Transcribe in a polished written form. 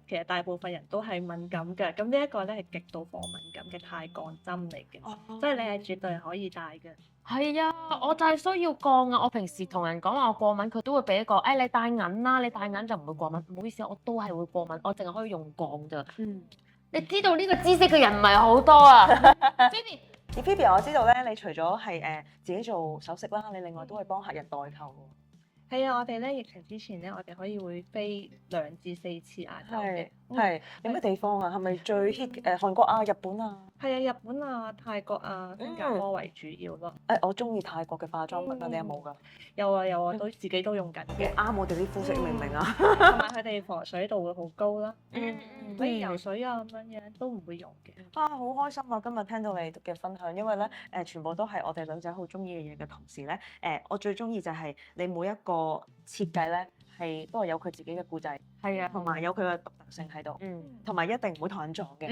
其實大部分人都係敏感嘅。咁呢一個咧係極度防敏感嘅泰鋼針嚟嘅，即係你係絕對可以戴嘅。係啊，我就係需要鋼啊！我平時同人講話我過敏，佢都會俾一個，你戴銀啦，你戴銀就唔會過敏。唔好意思，我都係會過敏，我淨係可以用鋼咋。你知道呢個知識嘅人唔係好多啊。而 Phoebe 我知道咧，你除咗係自己做首飾啦，你另外都係幫客人代購喎。係啊，我哋咧疫情之前咧，我哋可以會飛2至4次亞洲嘅。係有咩地方啊？係咪最 hit 韓國啊、日本啊？係啊，日本啊、泰國啊、新加坡為主要咯。我中意泰國嘅化妝品啊，你有冇㗎？有啊有啊，都自己都用緊嘅。啱我哋啲膚色，明唔明啊？同埋佢哋防水度會好高啦。所以游水啊咁樣都唔會用嘅。好開心啊！今日聽到你嘅分享，因為咧全部都係我哋女仔好中意嘅嘢嘅同時咧，我最中意就係你每一個設計咧都係有佢自己嘅故仔，係啊，同埋有佢嘅獨特性喺度，同埋一定唔會同人撞嘅。